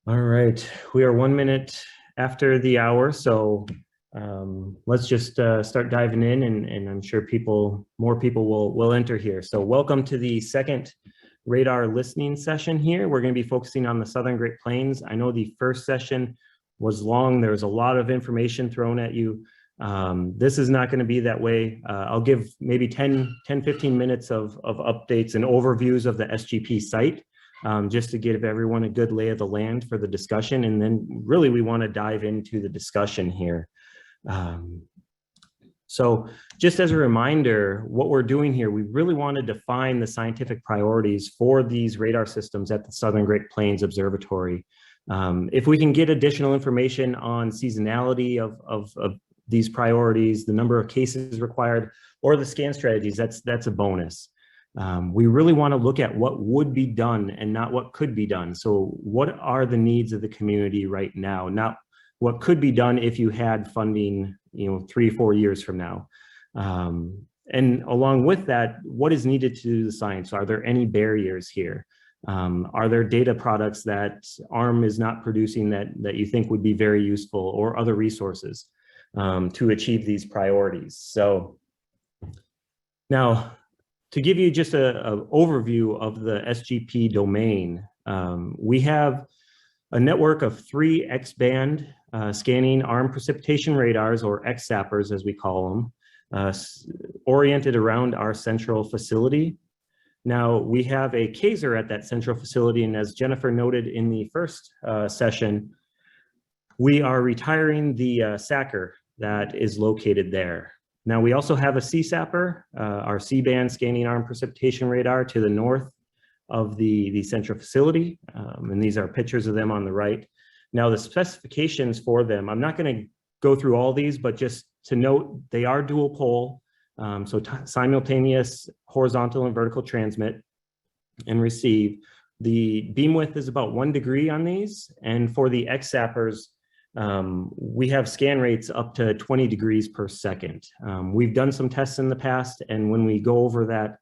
All right, we are 1 minute after the hour, so let's just start diving in, and I'm sure more people will enter here. So welcome to the second radar listening session here. We're going to be focusing on the Southern Great Plains. I know the first session was long. There was a lot of information thrown at you. This is not going to be that way. I'll give maybe 15 minutes of updates and overviews of the SGP site. Just to give everyone a good lay of the land for the discussion. And then really we want to dive into the discussion here. So just as a reminder, what we're doing here, we really want to define the scientific priorities for these radar systems at the Southern Great Plains Observatory. If we can get additional information on seasonality of these priorities, the number of cases required, or the scan strategies, that's a bonus. We really want to look at what would be done and not what could be done. So what are the needs of the community right now? Not what could be done if you had funding, 3-4 years from now. And along with that, what is needed to do the science? Are there any barriers here? Are there data products that ARM is not producing that you think would be very useful, or other resources to achieve these priorities? So now, to give you just an overview of the SGP domain, we have a network of 3 X-band scanning arm precipitation radars, or X-sappers as we call them, oriented around our central facility. Now, we have a Kaiser at that central facility, and as Jennifer noted in the first session, we are retiring the Sacker that is located there. Now, we also have a CSAPR, our C-band scanning arm precipitation radar, to the north of the central facility. And these are pictures of them on the right. Now, the specifications for them, I'm not going to go through all these, but just to note, they are dual pole. So simultaneous horizontal and vertical transmit and receive. The beam width is about 1 degree on these. And for the X-sappers, we have scan rates up to 20 degrees per second. We've done some tests in the past, and when we go over that,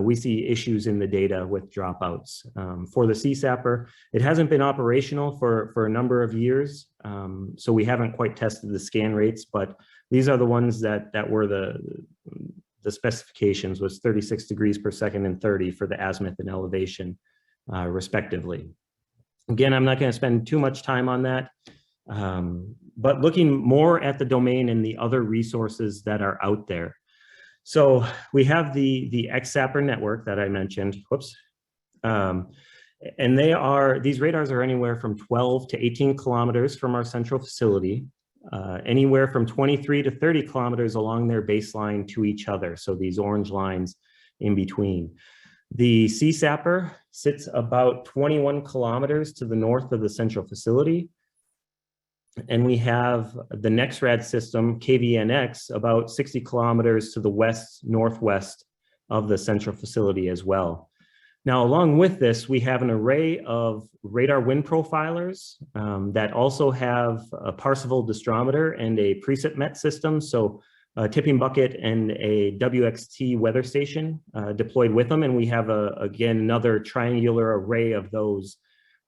we see issues in the data with dropouts. For the CSAPR, it hasn't been operational for a number of years, so we haven't quite tested the scan rates, but these are the ones that were the specifications, was 36 degrees per second and 30 for the azimuth and elevation, respectively. Again, I'm not going to spend too much time on that. But looking more at the domain and the other resources that are out there. So we have the X-sapper network that I mentioned, whoops. And these radars are anywhere from 12 to 18 kilometers from our central facility, anywhere from 23 to 30 kilometers along their baseline to each other. So these orange lines in between. The CSAPR sits about 21 kilometers to the north of the central facility. And we have the NexRad system, KVNX, about 60 kilometers to the west-northwest of the central facility as well. Now, along with this, we have an array of radar wind profilers that also have a Parseval disdrometer and a precip-met system, so a tipping bucket and a WXT weather station deployed with them. And we have, again, another triangular array of those,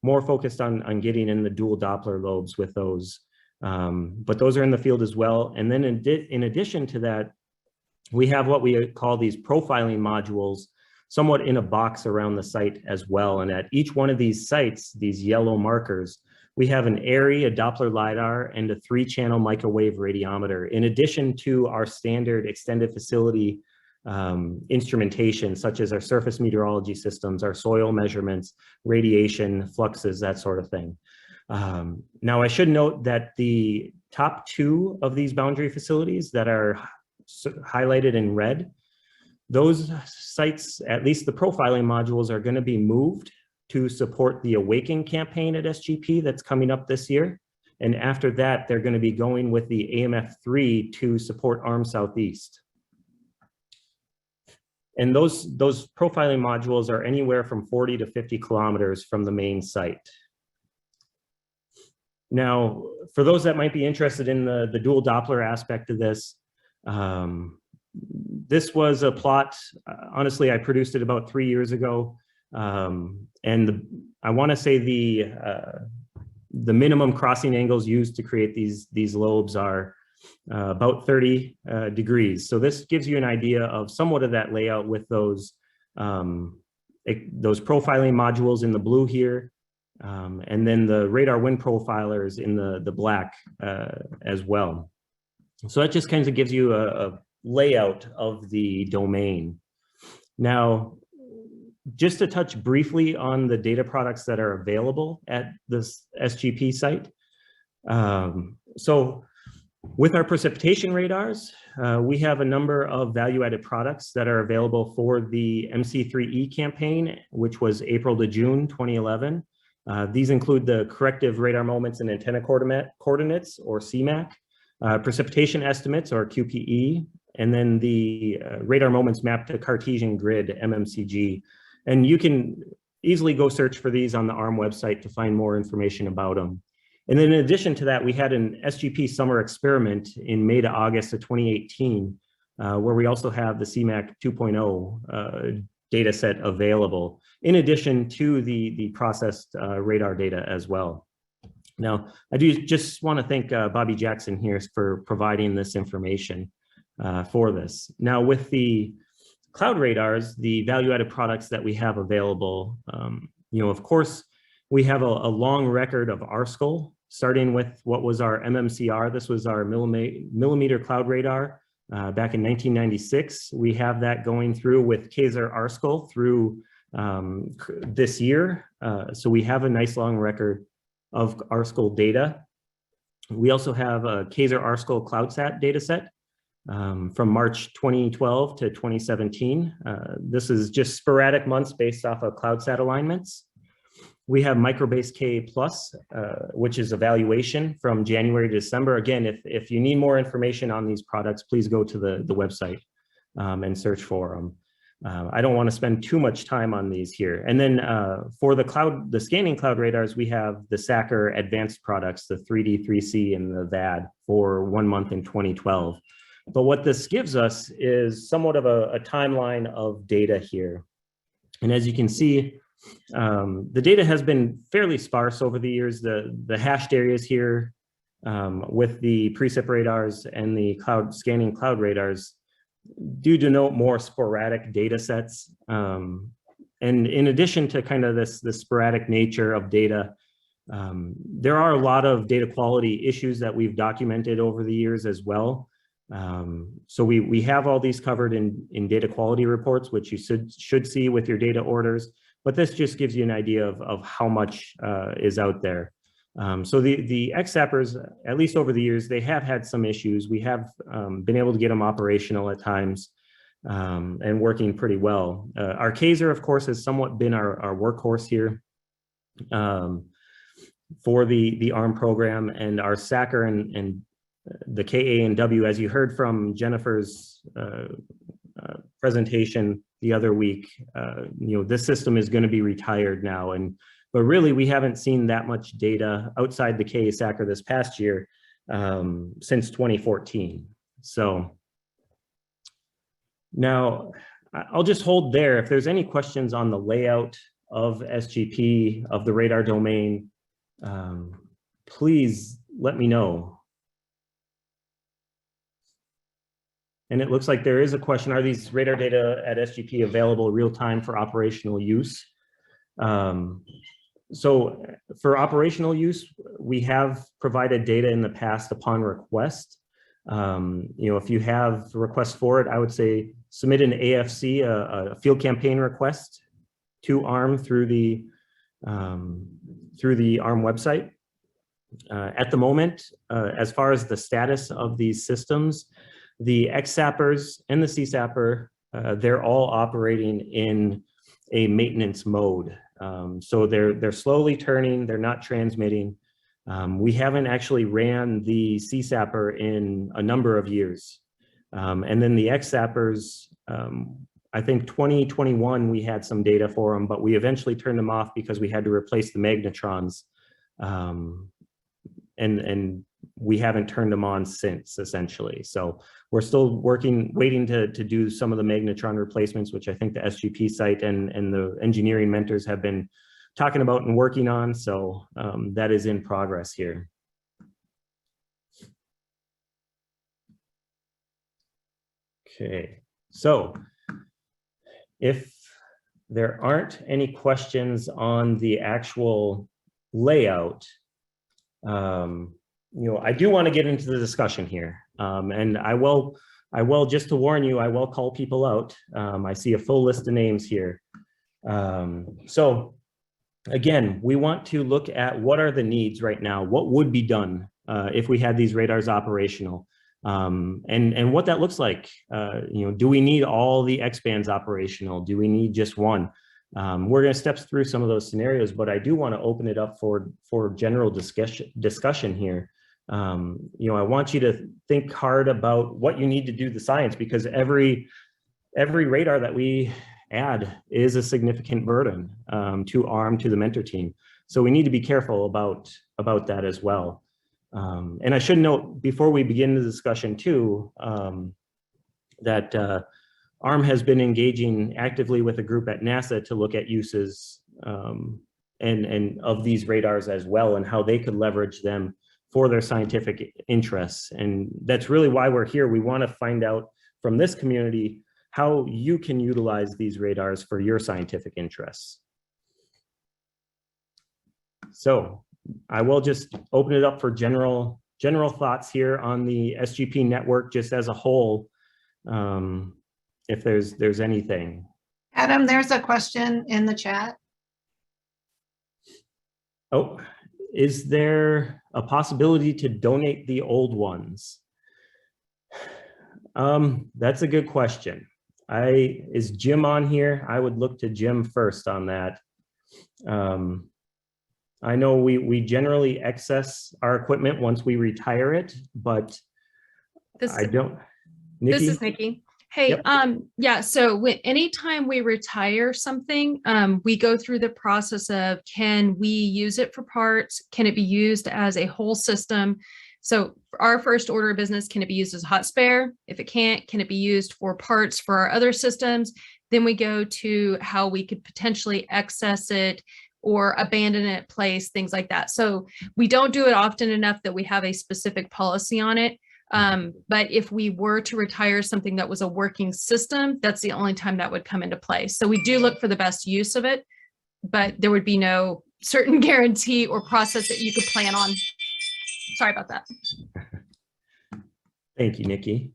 more focused on getting in the dual Doppler lobes with those. But those are in the field as well. And then in addition to that, we have what we call these profiling modules, somewhat in a box around the site as well. And at each one of these sites, these yellow markers, we have an ARRI, a Doppler LiDAR, and a 3-channel microwave radiometer, in addition to our standard extended facility instrumentation, such as our surface meteorology systems, our soil measurements, radiation, fluxes, that sort of thing. Now, I should note that the top 2 of these boundary facilities that are highlighted in red, those sites, at least the profiling modules, are going to be moved to support the Awaken campaign at SGP that's coming up this year. And after that, they're going to be going with the AMF3 to support ARM Southeast. And those profiling modules are anywhere from 40 to 50 kilometers from the main site. Now, for those that might be interested in the dual Doppler aspect of this, this was a plot, honestly, I produced it about 3 years ago. And I want to say the the minimum crossing angles used to create these lobes are about 30 degrees. So this gives you an idea of somewhat of that layout with those profiling modules in the blue here, and then the radar wind profilers in the black as well. So that just kind of gives you a layout of the domain. Now, just to touch briefly on the data products that are available at this SGP site. So with our precipitation radars, we have a number of value-added products that are available for the MC3E campaign, which was April to June 2011. These include the corrective radar moments and antenna coordinates, or CMAC, precipitation estimates, or QPE, and then the radar moments mapped to Cartesian grid, MMCG. And you can easily go search for these on the ARM website to find more information about them. And then in addition to that, we had an SGP summer experiment in May to August of 2018, where we also have the CMAC 2.0 data set available, in addition to the processed radar data as well. Now, I do just want to thank Bobby Jackson here for providing this information for this. Now, with the cloud radars, the value-added products that we have available, of course, we have a long record of RSCOL, starting with what was our MMCR. This was our millimeter cloud radar back in 1996. We have that going through with Kaiser RSCOL through this year. So we have a nice long record of RSCOL data. We also have a Kaiser RSCOL CloudSat data set from March 2012 to 2017. This is just sporadic months based off of CloudSat alignments. We have Microbase K Plus, which is evaluation from January to December. Again, if you need more information on these products, please go to the website and search for them. I don't want to spend too much time on these here. And then for the scanning cloud radars, we have the SACR advanced products, the 3D, 3C, and the VAD for 1 month in 2012. But what this gives us is somewhat of a timeline of data here. And as you can see, the data has been fairly sparse over the years. The hashed areas here with the precip radars and the scanning cloud radars do denote more sporadic data sets. And in addition to kind of this sporadic nature of data, there are a lot of data quality issues that we've documented over the years as well. So we have all these covered in data quality reports, which you should see with your data orders, but this just gives you an idea of how much is out there. So the XZappers, at least over the years, they have had some issues. We have been able to get them operational at times and working pretty well. Our Kaiser, of course, has somewhat been our workhorse here for the ARM program, and our SACR and the KA and W, as you heard from Jennifer's presentation the other week, this system is going to be retired now. But really, we haven't seen that much data outside the KA SACR this past year since 2014. So now I'll just hold there. If there's any questions on the layout of SGP, of the radar domain, please let me know. And it looks like there is a question: are these radar data at SGP available real time for operational use? So for operational use, we have provided data in the past upon request. If you have requests for it, I would say submit an AFC, a field campaign request to ARM through the ARM website. At the moment, as far as the status of these systems, the XZappers and the CZapper, they're all operating in a maintenance mode. So they're slowly turning, they're not transmitting. We haven't actually ran the CZapper in a number of years. And then the XZappers, I think 2021, we had some data for them, but we eventually turned them off because we had to replace the magnetrons. And we haven't turned them on since, essentially. So we're still waiting to do some of the magnetron replacements, which I think the SGP site and the engineering mentors have been talking about and working on. So that is in progress here. Okay, so if there aren't any questions on the actual layout, I do want to get into the discussion here, and I will, just to warn you, I will call people out. I see a full list of names here. So again, we want to look at what are the needs right now, what would be done if we had these radars operational, and what that looks like. Do we need all the X-bands operational? Do we need just one? We're going to step through some of those scenarios, but I do want to open it up for general discussion here. I want you to think hard about what you need to do the science, because every radar that we add is a significant burden to ARM, to the mentor team. So we need to be careful about that as well. And I should note before we begin the discussion too, that ARM has been engaging actively with a group at NASA to look at uses and of these radars as well, and how they could leverage them for their scientific interests. And that's really why we're here. We want to find out from this community how you can utilize these radars for your scientific interests. So I will just open it up for general thoughts here on the SGP network just as a whole, if there's anything. Adam, there's a question in the chat. Oh, is there a possibility to donate the old ones? That's a good question. Is Jim on here? I would look to Jim first on that. I know we generally excess our equipment once we retire it, but I don't. Nikki? This is Nikki. Hey, Yep. Yeah, so anytime we retire something, we go through the process of, can we use it for parts? Can it be used as a whole system? So for our first order of business, can it be used as a hot spare? If it can't, can it be used for parts for our other systems? Then we go to how we could potentially excess it or abandon it, place, things like that. So we don't do it often enough that we have a specific policy on it. But if we were to retire something that was a working system, that's the only time that would come into play. So we do look for the best use of it, but there would be no certain guarantee or process that you could plan on. Sorry about that. Thank you, Nikki.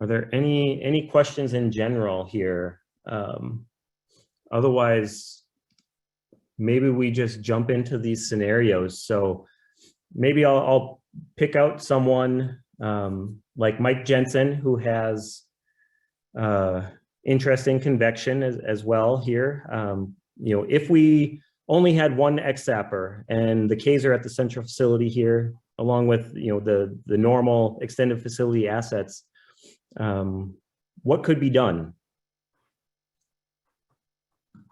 Are there any questions in general here? Otherwise, maybe we just jump into these scenarios. So maybe I'll pick out someone like Mike Jensen, who has interest in convection as well here. If we only had one X-Zapper and the Ks are at the central facility here, along with the normal extended facility assets, what could be done?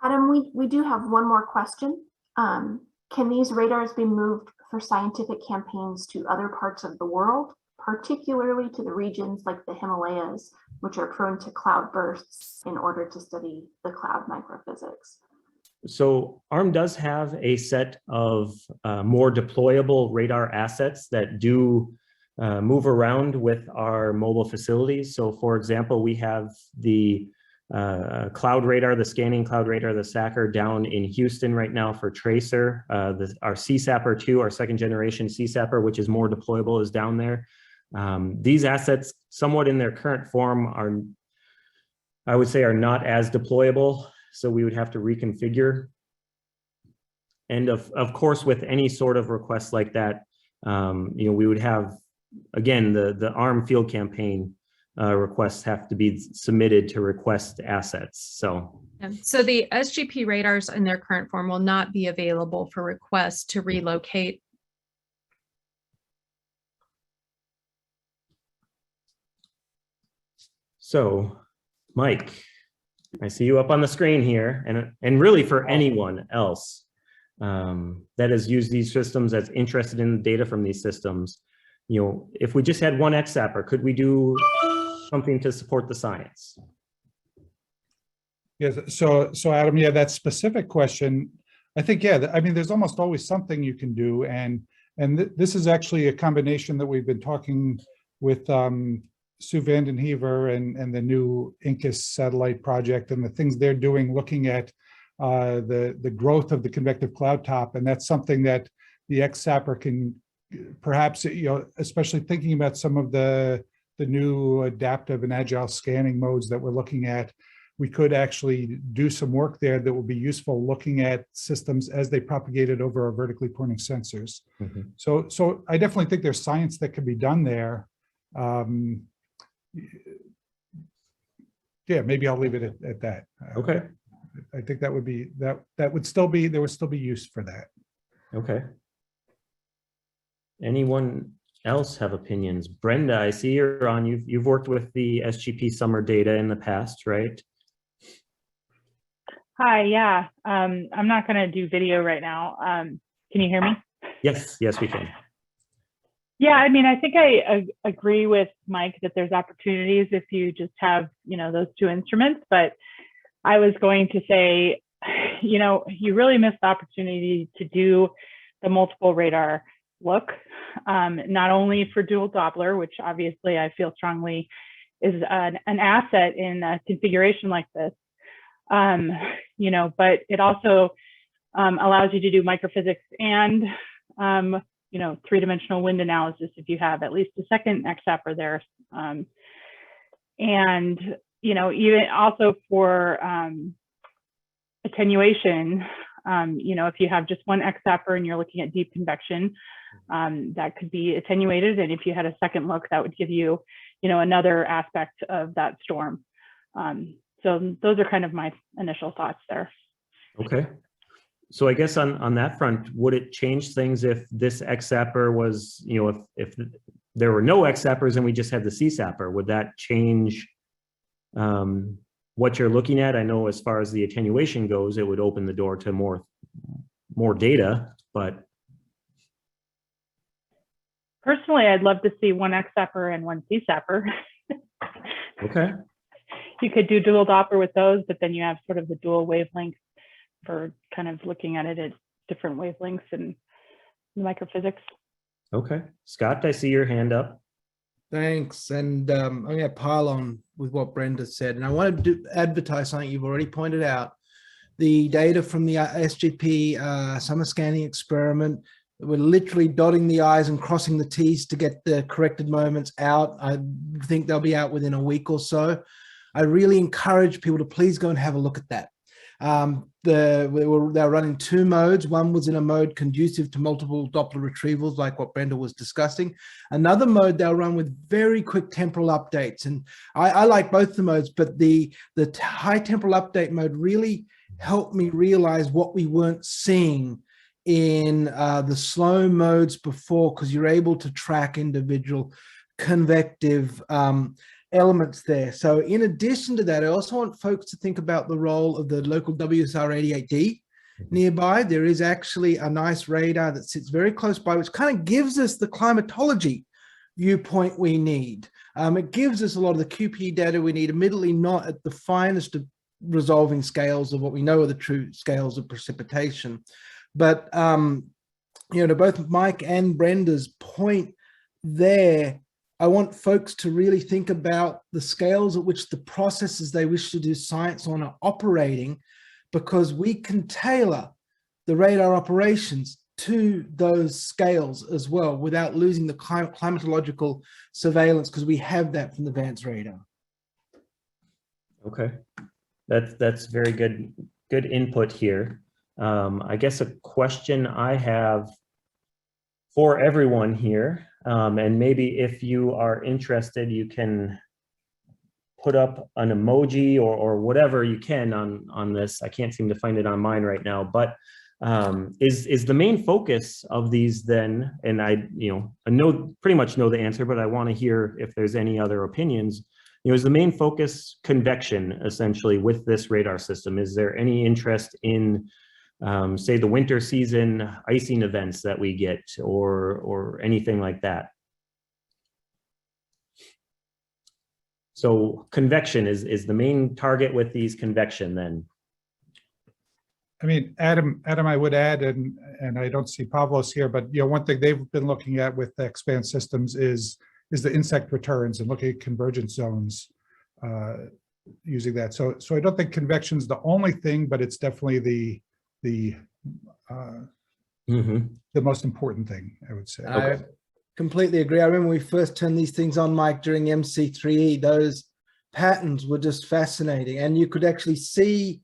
Adam, we do have one more question. Can these radars be moved for scientific campaigns to other parts of the world, particularly to the regions like the Himalayas, which are prone to cloud bursts, in order to study the cloud microphysics? So ARM does have a set of more deployable radar assets that do move around with our mobile facilities. So for example, we have the cloud radar, the scanning cloud radar, the SACR down in Houston right now for Tracer. Our CSAPR 2, our second generation CSAPR, which is more deployable, is down there. These assets, somewhat in their current form, I would say, are not as deployable. So we would have to reconfigure. And of course, with any sort of request like that, we would have, again, the ARM field campaign requests have to be submitted to request assets. So the SGP radars in their current form will not be available for requests to relocate. So, Mike, I see you up on the screen here, and really for anyone else that has used these systems, that's interested in the data from these systems, if we just had one X-Zapper, could we do something to support the science? Yes. So Adam, yeah, that specific question, I think, yeah, I mean, there's almost always something you can do. And this is actually a combination that we've been talking with Sue Vandenhever and the new Incus satellite project and the things they're doing, looking at the growth of the convective cloud top. And that's something that the XSAPR can perhaps, especially thinking about some of the new adaptive and agile scanning modes that we're looking at, we could actually do some work there that will be useful looking at systems as they propagated over our vertically pointing sensors. Mm-hmm. So I definitely think there's science that can be done there. Yeah, maybe I'll leave it at that. Okay. I think that would be, there would still be use for that. Okay. Anyone else have opinions? Brenda, I see you're on. You've worked with the SGP summer data in the past, right? Hi, yeah. I'm not going to do video right now. Can you hear me? Yes, we can. Yeah, I mean, I think I agree with Mike that there's opportunities if you just have, those two instruments. But I was going to say, you really missed the opportunity to do the multiple radar look, not only for dual Doppler, which obviously I feel strongly is an asset in a configuration like this, but it also allows you to do microphysics and, three-dimensional wind analysis if you have at least a second XSAPR there. And, even also for attenuation, if you have just one XSAPR and you're looking at deep convection, that could be attenuated. And if you had a second look, that would give you, another aspect of that storm. So those are kind of my initial thoughts there. Okay. So I guess on that front, would it change things if this XSAPR was, if there were no XSAPRs and we just had the CSAPR, would that change what you're looking at? I know as far as the attenuation goes, it would open the door to more data, but. Personally, I'd love to see one XSAPR and one CSAPR. Okay. You could do dual Doppler with those, but then you have sort of the dual wavelength for kind of looking at it at different wavelengths and microphysics. Okay. Scott, I see your hand up. Thanks. And I'm going to pile on with what Brenda said. And I want to advertise something you've already pointed out. The data from the SGP summer scanning experiment, we're literally dotting the I's and crossing the T's to get the corrected moments out. I think they'll be out within a week or so. I really encourage people to please go and have a look at that. They were running two modes. One was in a mode conducive to multiple Doppler retrievals, like what Brenda was discussing. Another mode they'll run with very quick temporal updates. And I like both the modes, but the high temporal update mode really helped me realize what we weren't seeing in the slow modes before, because you're able to track individual convective elements there. So in addition to that, I also want folks to think about the role of the local WSR-88D nearby. There is actually a nice radar that sits very close by, which kind of gives us the climatology viewpoint we need. It gives us a lot of the QP data we need, admittedly not at the finest of resolving scales of what we know are the true scales of precipitation. But, to both Mike and Brenda's point there, I want folks to really think about the scales at which the processes they wish to do science on are operating, because we can tailor the radar operations to those scales as well without losing the climatological surveillance, because we have that from the advanced radar. Okay, that's very good input here. I guess a question I have for everyone here, and maybe if you are interested, you can put up an emoji or whatever you can on this. I can't seem to find it on mine right now, but is the main focus of these then, and I pretty much know the answer, but I want to hear if there's any other opinions. Is the main focus convection essentially with this radar system? Is there any interest in say the winter season icing events that we get or anything like that? So convection is the main target with these convection then. I mean, Adam, I would add, and I don't see Pavlos here, but one thing they've been looking at with the expand systems is the insect returns and looking at convergence zones using that. So I don't think convection is the only thing, but it's definitely the most important thing, I would say. I completely agree. I remember when we first turned these things on, Mike, during MC3E, those patterns were just fascinating. And you could actually see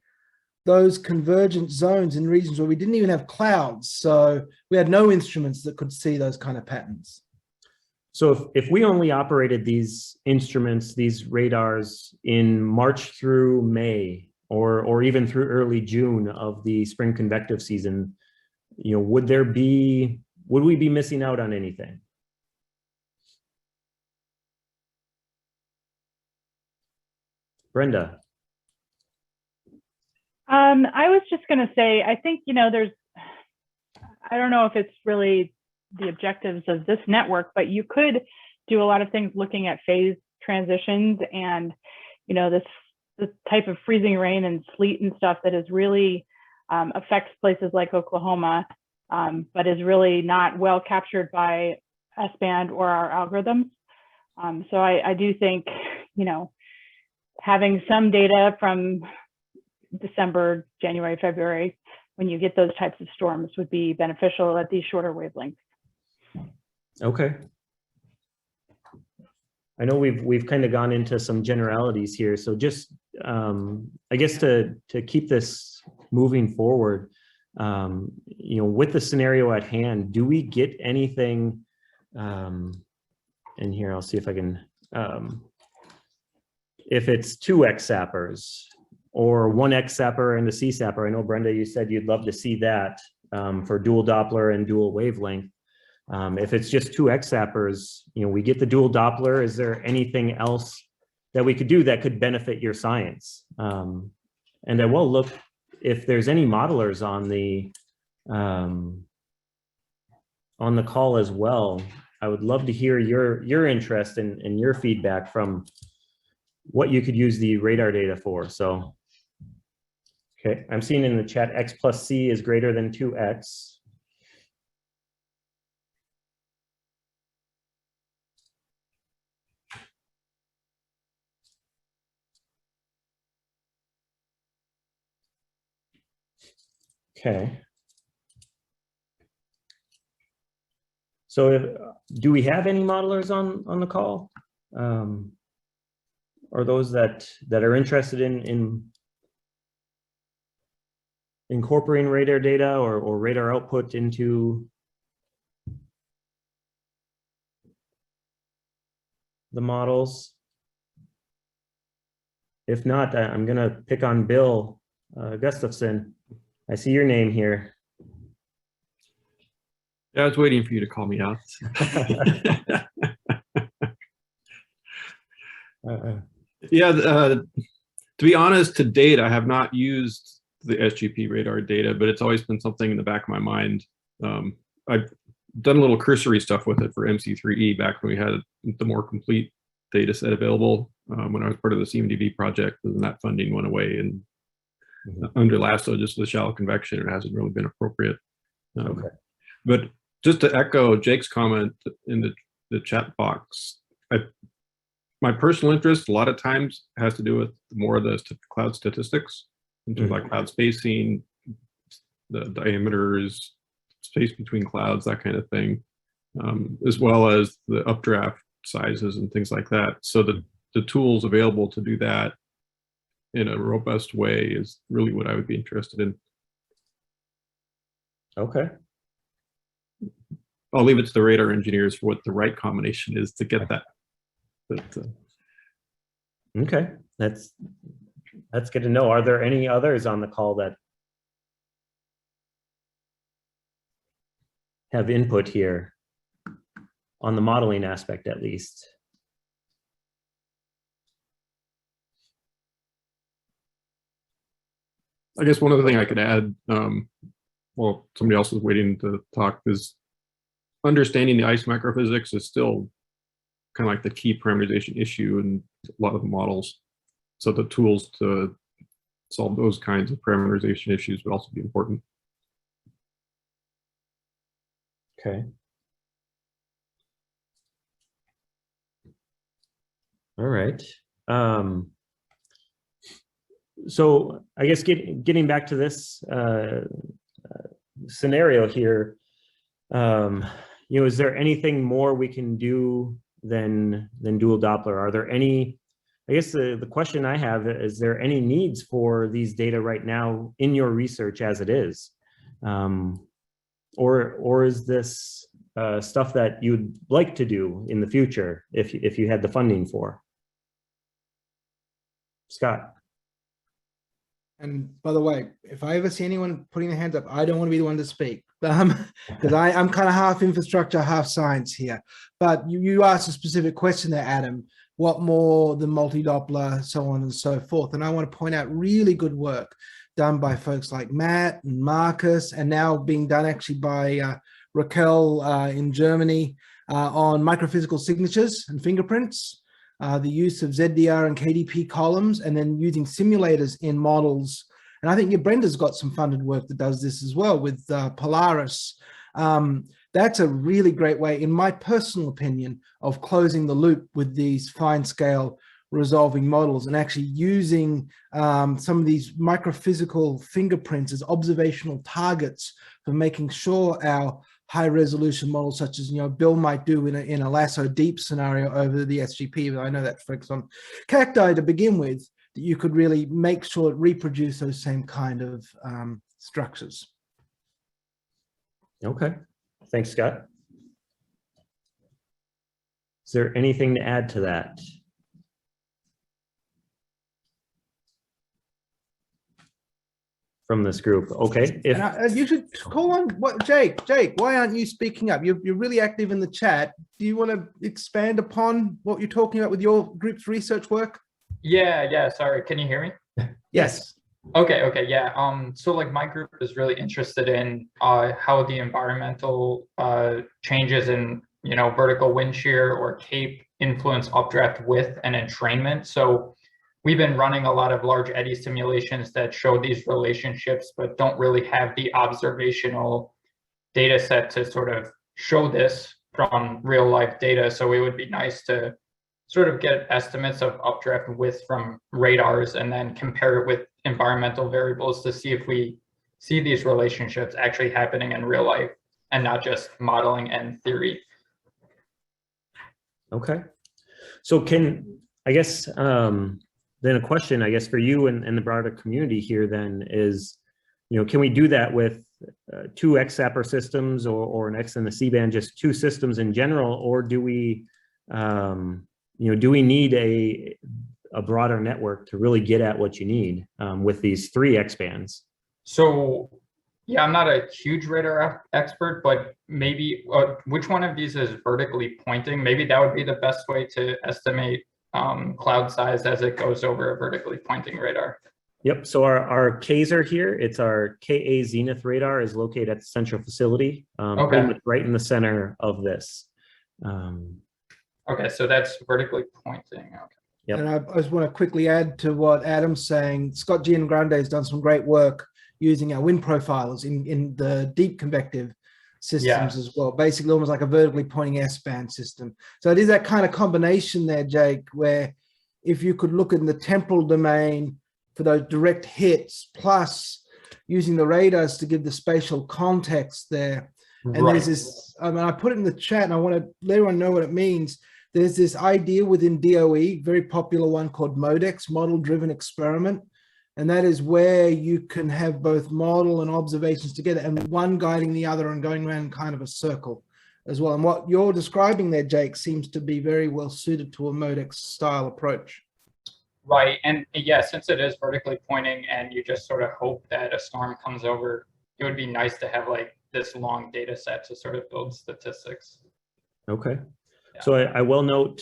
those convergent zones in regions where we didn't even have clouds. So we had no instruments that could see those kind of patterns. So if we only operated these instruments, these radars in March through May, or even through early June of the spring convective season, would we be missing out on anything? Brenda. I was just going to say, I think, I don't know if it's really the objectives of this network, but you could do a lot of things looking at phase transitions and, this type of freezing rain and sleet and stuff that is really affects places like Oklahoma, but is really not well captured by S-band or our algorithms. So I do think, having some data from December, January, February, when you get those types of storms would be beneficial at these shorter wavelengths. Okay. I know we've kind of gone into some generalities here, so just I guess to keep this moving forward, with the scenario at hand, do we get anything? And here I'll see if I can. If it's 2x sappers or 1x sapper and a C sapper, I know Brenda, you said you'd love to see that for dual Doppler and dual wavelength. If it's just 2x sappers, we get the dual Doppler. Is there anything else that we could do that could benefit your science? And I will look if there's any modelers on the call as well. I would love to hear your interest and your feedback from what you could use the radar data for. So, okay, I'm seeing in the chat x plus c is greater than 2x. Okay. So do we have any modelers on the call? Or those that are interested in incorporating radar data or radar output into the models? If not, I'm gonna pick on Bill Gustafson. I see your name here. Yeah, I was waiting for you to call me out. Yeah, to be honest, to date, I have not used the SGP radar data, but it's always been something in the back of my mind. I've done a little cursory stuff with it for MC3E back when we had the more complete data set available when I was part of the CMDB project, and that funding went away. And under LASSO, just the shallow convection, it hasn't really been appropriate. Okay. But just to echo Jake's comment in the chat box, my personal interest a lot of times has to do with more of the cloud statistics, in terms of like cloud spacing, the diameters, space between clouds, that kind of thing, as well as the updraft sizes and things like that. So the tools available to do that in a robust way is really what I would be interested in. Okay. I'll leave it to the radar engineers for what the right combination is to get that. But, okay, that's good to know. Are there any others on the call that have input here on the modeling aspect, at least? I guess one other thing I could add, well, somebody else is waiting to talk, is understanding the ice microphysics is still kind of like the key parameterization issue in a lot of the models. So the tools to solve those kinds of parameterization issues would also be important. Okay. All right. So I guess getting back to this scenario here, is there anything more we can do than dual Doppler? Are there any, I guess the question I have is there any needs for these data right now in your research as it is? Or is this stuff that you'd like to do in the future if you had the funding for? Scott. And by the way, if I ever see anyone putting their hands up, I don't want to be the one to speak, because I'm kind of half infrastructure, half science here. But you asked a specific question there, Adam. What more than multi-Doppler, so on and so forth. And I want to point out really good work done by folks like Matt and Marcus, and now being done actually by Raquel in Germany on microphysical signatures and fingerprints. The use of ZDR and KDP columns, and then using simulators in models. And I think Brenda's got some funded work that does this as well with Polaris. That's a really great way, in my personal opinion, of closing the loop with these fine scale resolving models, and actually using some of these microphysical fingerprints as observational targets for making sure our high resolution models, such as Bill might do in a lasso deep scenario over the SGP, but I know that focused on cacti to begin with, that you could really make sure it reproduce those same kind of structures. Okay, thanks, Scott. Is there anything to add to that? From this group? Okay. You should call on Jake, why aren't you speaking up? You're really active in the chat. Do you want to expand upon what you're talking about with your group's research work? Yeah, sorry, can you hear me? Yes. Okay, yeah. So like my group is really interested in how the environmental changes in vertical wind shear or CAPE influence updraft width and entrainment. So we've been running a lot of large eddy simulations that show these relationships, but don't really have the observational data set to sort of show this from real life data. So it would be nice to sort of get estimates of updraft width from radars and then compare it with environmental variables to see if we see these relationships actually happening in real life and not just modeling and theory. Okay. So then a question, I guess, for you and the broader community here then is, can we do that with two XAPR systems or an X in the C-band, just two systems in general, or do we, do we need a broader network to really get at what you need with these three X bands? So, yeah, I'm not a huge radar expert, but maybe which one of these is vertically pointing? Maybe that would be the best way to estimate cloud size as it goes over a vertically pointing radar. Yep. So our Kaiser here, it's our KA Zenith radar, is located at the central facility, pretty much right in the center of this. Okay, so that's vertically pointing. Okay. Yep. And I just want to quickly add to what Adam's saying. Scott Giangrande has done some great work using our wind profilers in the deep convective systems as well, basically almost like a vertically pointing S-band system. So it is that kind of combination there, Jake, where if you could look in the temporal domain for those direct hits, plus using the radars to give the spatial context there. And there's this, I put it in the chat and I want to let everyone know what it means. There's this idea within DOE, very popular one called MODEX, model-driven experiment. And that is where you can have both model and observations together and one guiding the other and going around kind of a circle as well. And what you're describing there, Jake, seems to be very well suited to a MODEX style approach. Right. And yeah, since it is vertically pointing and you just sort of hope that a storm comes over, it would be nice to have like this long data set to sort of build statistics. Okay. Yeah. So I will note,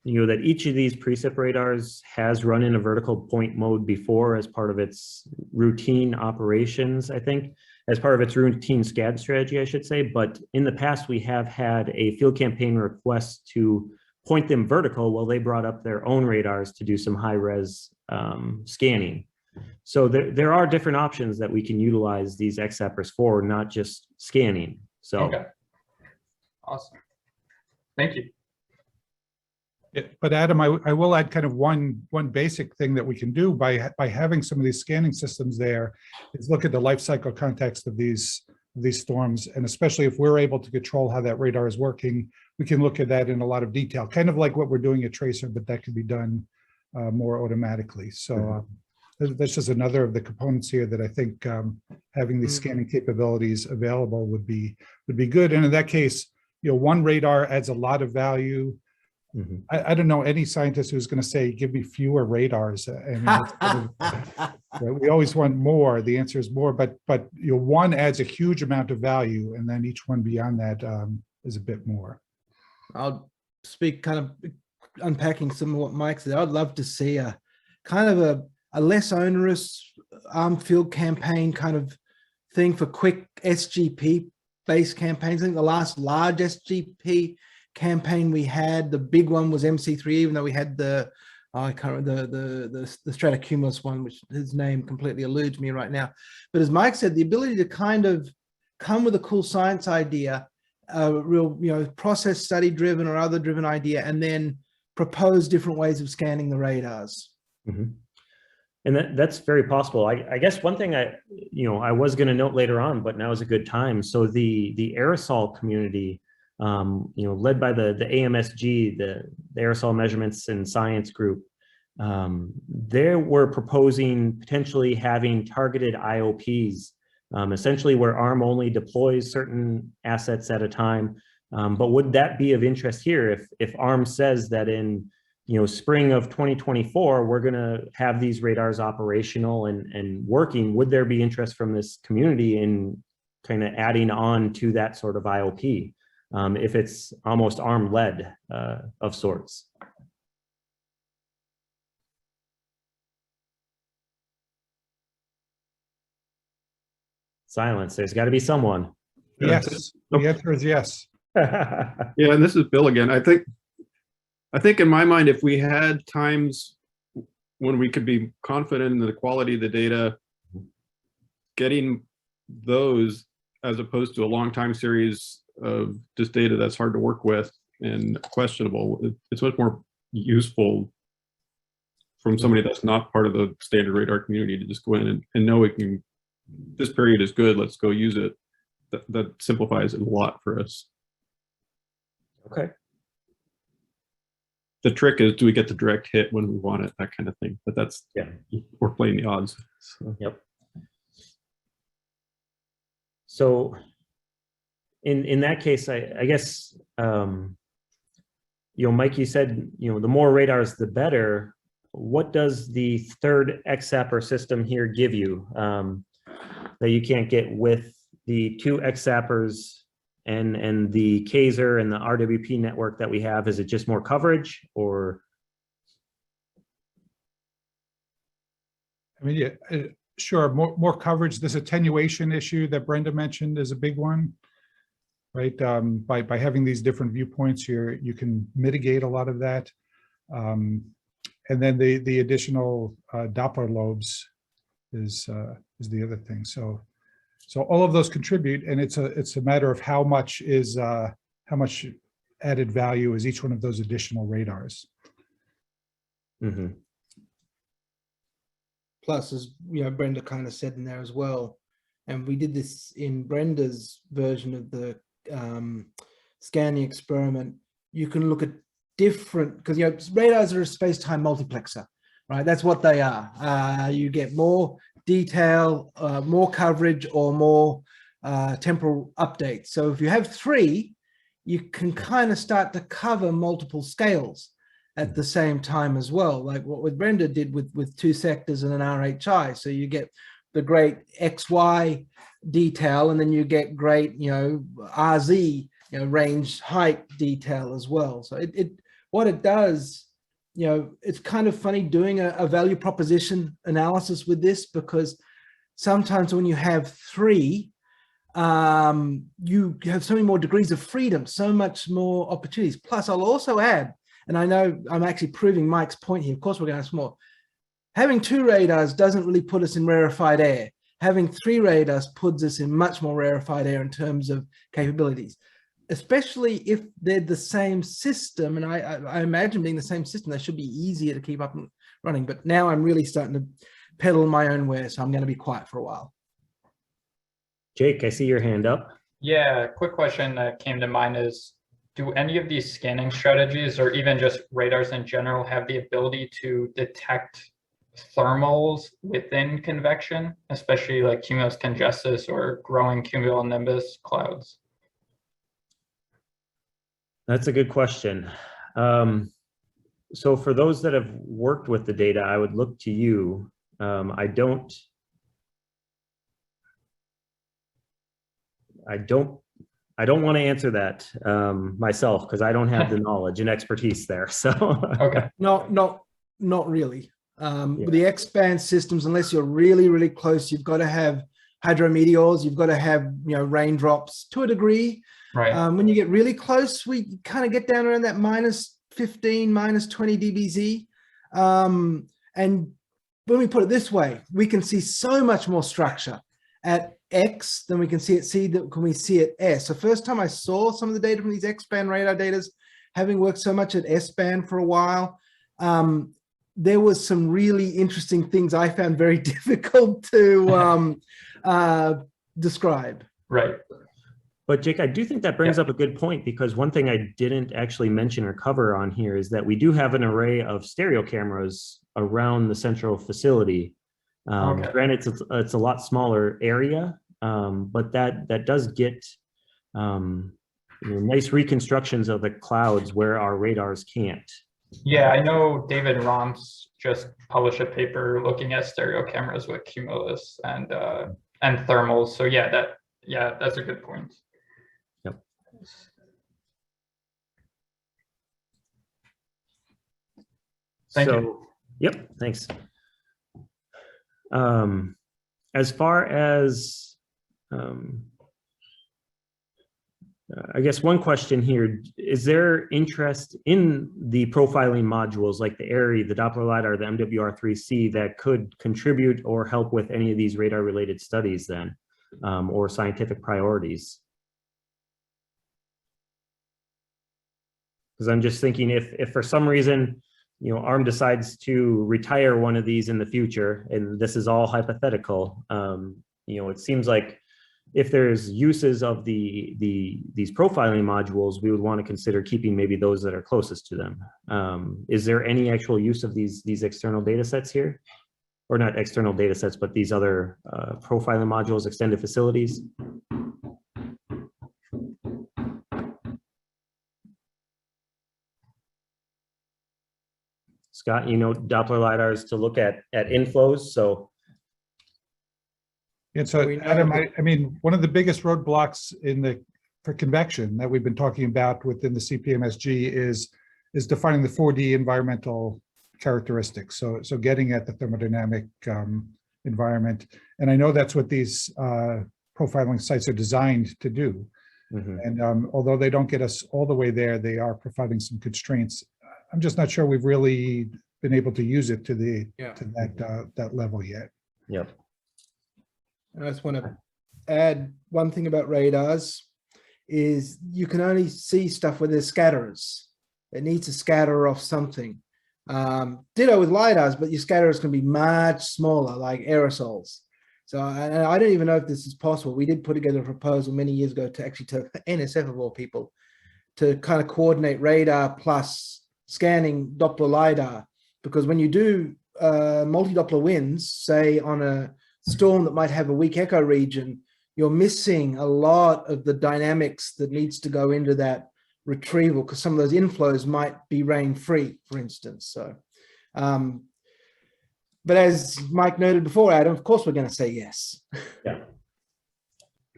that each of these precip radars has run in a vertical point mode before as part of its routine operations, I think, as part of its routine SCAD strategy, I should say. But in the past, we have had a field campaign request to point them vertical while they brought up their own radars to do some high-res scanning. So there are different options that we can utilize these XZappers for, not just scanning. So, Okay. Awesome. Thank you. Yeah, but Adam, I will add kind of one basic thing that we can do by having some of these scanning systems there is look at the life cycle context of these storms, and especially if we're able to control how that radar is working, we can look at that in a lot of detail, kind of like what we're doing at Tracer, but that can be done more automatically. So that's just another of the components here that I think having these scanning capabilities available would be good. And in that case, one radar adds a lot of value. I don't know any scientist who's going to say, give me fewer radars. I mean, that's kind of, we always want more. The answer is more, but one adds a huge amount of value, and then each one beyond that is a bit more. I'll speak kind of unpacking some of what Mike said. I'd love to see a kind of a less onerous armed field campaign kind of thing for quick SGP based campaigns. I think the last large SGP campaign we had, the big one was MC3, even though we had the I can't remember the Stratocumulus one, which his name completely eludes me right now. But as Mike said, the ability to kind of come with a cool science idea, real process study driven or other driven idea, and then propose different ways of scanning the radars. And that's very possible. I guess one thing I was going to note later on, but now is a good time. So the aerosol community, led by the AMSG, the Aerosol Measurements and Science Group, they were proposing potentially having targeted IOPs, essentially where ARM only deploys certain assets at a time. But would that be of interest here if ARM says that in spring of 2024, we're going to have these radars operational and working? Would there be interest from this community in kind of adding on to that sort of IOP? If it's almost ARM-led of sorts. Silence, there's got to be someone. Yes, the answer is yes. Yeah, and this is Bill again. I think in my mind, if we had times when we could be confident in the quality of the data, getting those as opposed to a long time series of just data that's hard to work with and questionable, it's much more useful from somebody that's not part of the standard radar community to just go in and know we can, this period is good, let's go use it. That simplifies it a lot for us. Okay. The trick is, do we get the direct hit when we want it, that kind of thing. But that's, yeah, we're playing the odds. So. Yep. So in that case, I guess, Mike, you said, the more radars, the better. What does the third XZapper system here give you that you can't get with the two XZappers and the Kaiser and the RWP network that we have? Is it just more coverage, or? I mean, yeah, sure, more coverage. This attenuation issue that Brenda mentioned is a big one, right? By having these different viewpoints here, you can mitigate a lot of that. And then the additional Doppler lobes is the other thing. So all of those contribute, and it's a matter of how much added value is each one of those additional radars. Mm-hmm. Plus, as Brenda kind of said in there as well, and we did this in Brenda's version of the scanning experiment. You can look at different, because radars are a space-time multiplexer, right? That's what they are. You get more detail, more coverage, or more temporal updates. So if you have three, you can kind of start to cover multiple scales at the same time as well, like what Brenda did with two sectors and an RHI. So you get the great XY detail, and then you get great, RZ, range height detail as well. So it what it does, you know, it's kind of funny doing a value proposition analysis with this, because sometimes when you have three, you have so many more degrees of freedom, so much more opportunities. Plus, I'll also add, and I know I'm actually proving Mike's point here. Of course, we're going to have more. Having 2 radars doesn't really put us in rarefied air. Having 3 radars puts us in much more rarefied air in terms of capabilities, especially if they're the same system. And I imagine being the same system, they should be easier to keep up and running. But now I'm really starting to pedal my own way, so I'm going to be quiet for a while. Jake, I see your hand up. Yeah, quick question that came to mind is, do any of these scanning strategies, or even just radars in general, have the ability to detect thermals within convection, especially like cumulus congestus or growing cumulonimbus clouds? That's a good question. So for those that have worked with the data, I would look to you. I don't want to answer that myself, because I don't have the knowledge and expertise there. So Okay. Not really. With the X-band systems, unless you're really, really close, you've got to have hydrometeors, you've got to have, you know, raindrops to a degree. Right. When you get really close, we kind of get down around that -15, -20 dBz. And when we put it this way, we can see so much more structure at X than we can see at C that can we see at S. So first time I saw some of the data from these X-band radar data, having worked so much at S-band for a while, there was some really interesting things I found very difficult to describe. Right. But Jake, I do think that brings up a good point, because one thing I didn't actually mention or cover on here is that we do have an array of stereo cameras around the central facility. Granted, it's a lot smaller area, but that does get nice reconstructions of the clouds where our radars can't. Yeah, I know David Romps just published a paper looking at stereo cameras with cumulus and thermals. So yeah, that's a good point. Yep. Thank you. Yep, thanks. As far as I guess one question here, is there interest in the profiling modules like the ARRI, the Doppler LiDAR, the MWR3C that could contribute or help with any of these radar related studies then, or scientific priorities? Because I'm just thinking, if for some reason, you know, ARM decides to retire one of these in the future, and this is all hypothetical, you know, it seems like if there's uses of these profiling modules, we would want to consider keeping maybe those that are closest to them. Is there any actual use of these external data sets here? Or not external data sets, but these other profiling modules, extended facilities? Scott, you know, Doppler LiDARs to look at inflows, so. And so, Adam, I mean, one of the biggest roadblocks for convection that we've been talking about within the CPMSG is defining the 4D environmental characteristics. So getting at the thermodynamic environment. And I know that's what these profiling sites are designed to do. Mm-hmm. And although they don't get us all the way there, they are providing some constraints. I'm just not sure we've really been able to use it to that level yet. Yep. I just want to add one thing about radars is you can only see stuff where there's scatterers. It needs to scatter off something. Ditto with LiDARs, but your scatterers can be much smaller, like aerosols. So I don't even know if this is possible. We did put together a proposal many years ago to NSF of all people, to kind of coordinate radar plus scanning Doppler LiDAR, because when you do multi-Doppler winds, say on a storm that might have a weak echo region, you're missing a lot of the dynamics that needs to go into that retrieval, because some of those inflows might be rain-free, for instance. So, but as Mike noted before, Adam, of course we're going to say yes. Yeah.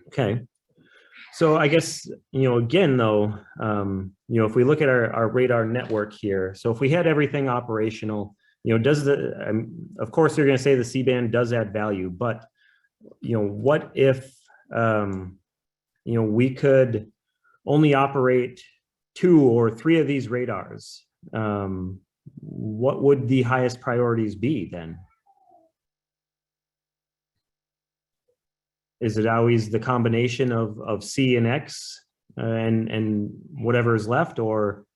Okay. So I guess, again, though, if we look at our radar network here, so if we had everything operational, does of course, you're going to say the C-band does add value, but, what if, we could only operate 2 or 3 of these radars? What would the highest priorities be then? Is it always the combination of C and X and whatever is left, or?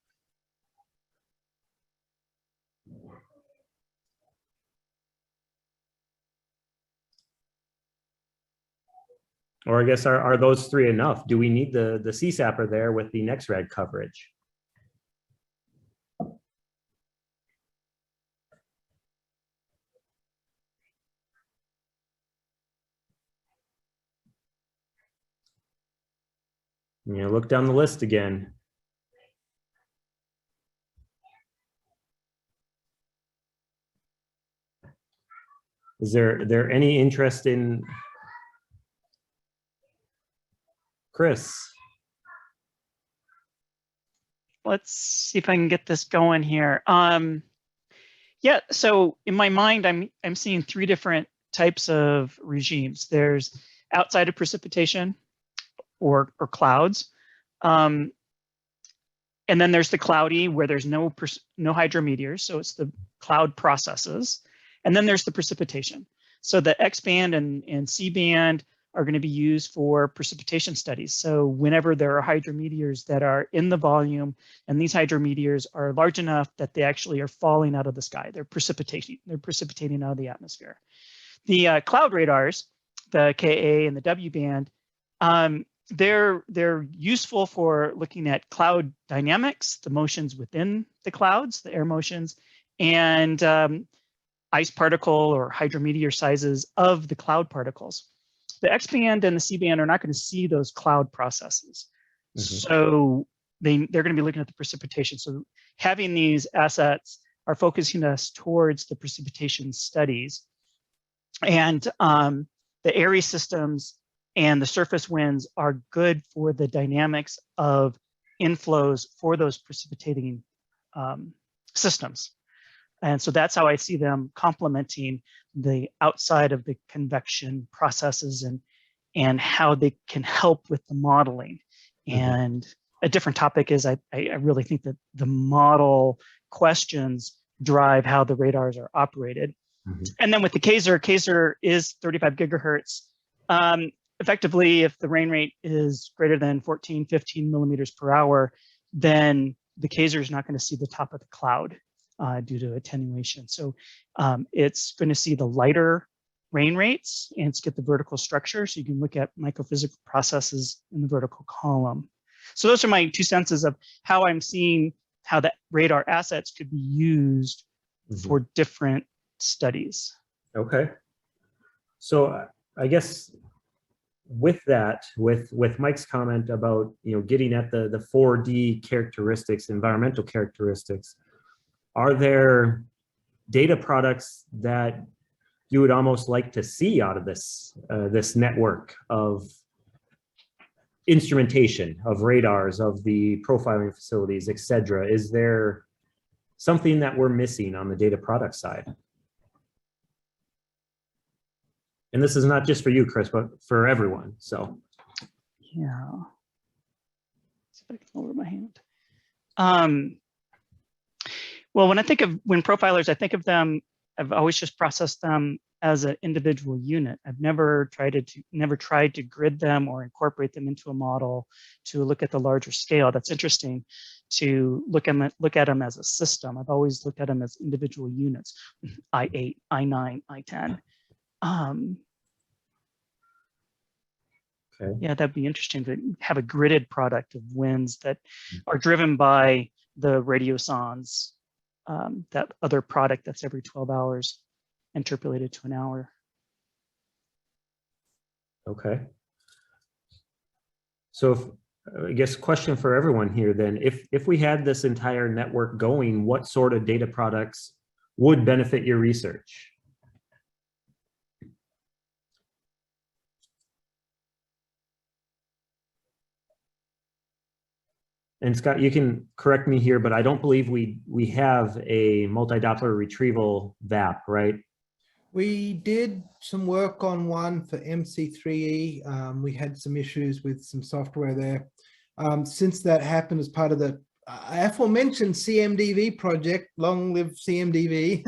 Or I guess are those 3 enough? Do we need the CSAPR there with the NexRad coverage? Look down the list again. Is there any interest in Chris? Let's see if I can get this going here. Yeah, so in my mind, I'm seeing 3 different types of regimes. There's outside of precipitation or clouds. And then there's the cloudy where there's no hydrometeors. So it's the cloud processes. And then there's the precipitation. So the X band and C band are going to be used for precipitation studies. So whenever there are hydrometeors that are in the volume, and these hydrometeors are large enough that they actually are falling out of the sky, they're precipitating out of the atmosphere. The cloud radars, the Ka and the W band, they're useful for looking at cloud dynamics, the motions within the clouds, the air motions, and ice particle or hydrometeor sizes of the cloud particles. The X band and the C band are not going to see those cloud processes. So they're going to be looking at the precipitation. So having these assets are focusing us towards the precipitation studies. And the area systems and the surface winds are good for the dynamics of inflows for those precipitating systems. And so that's how I see them complementing the outside of the convection processes and how they can help with the modeling. And a different topic is I really think that the model questions drive how the radars are operated. And then with the Kaiser is 35 gigahertz. Effectively, if the rain rate is greater than 14, 15 millimeters per hour, then the Kaiser is not going to see the top of the cloud due to attenuation. So it's going to see the lighter rain rates and it's get the vertical structure. So you can look at microphysical processes in the vertical column. So those are my 2 senses of how I'm seeing how the radar assets could be used for different studies. Okay. So I guess with that, with Mike's comment about getting at the 4D characteristics, environmental characteristics, are there data products that you would almost like to see out of this this network of instrumentation, of radars, of the profiling facilities, et cetera? Is there something that we're missing on the data product side? And this is not just for you, Chris, but for everyone. So, yeah. See if I can lower my hand. Well, when profilers, I think of them, I've always just processed them as an individual unit. I've never tried to grid them or incorporate them into a model to look at the larger scale. That's interesting to look at them as a system. I've always looked at them as individual units, I8, I9, I10. Okay. Yeah, that'd be interesting to have a gridded product of winds that are driven by the radiosondes, that other product that's every 12 hours interpolated to an hour. Okay. So I guess question for everyone here then, if we had this entire network going, what sort of data products would benefit your research? And Scott, you can correct me here, but I don't believe we have a multi-Doppler retrieval VAP, right? We did some work on one for MC3E. We had some issues with some software there. Since that happened as part of the aforementioned CMDV project, long live CMDV,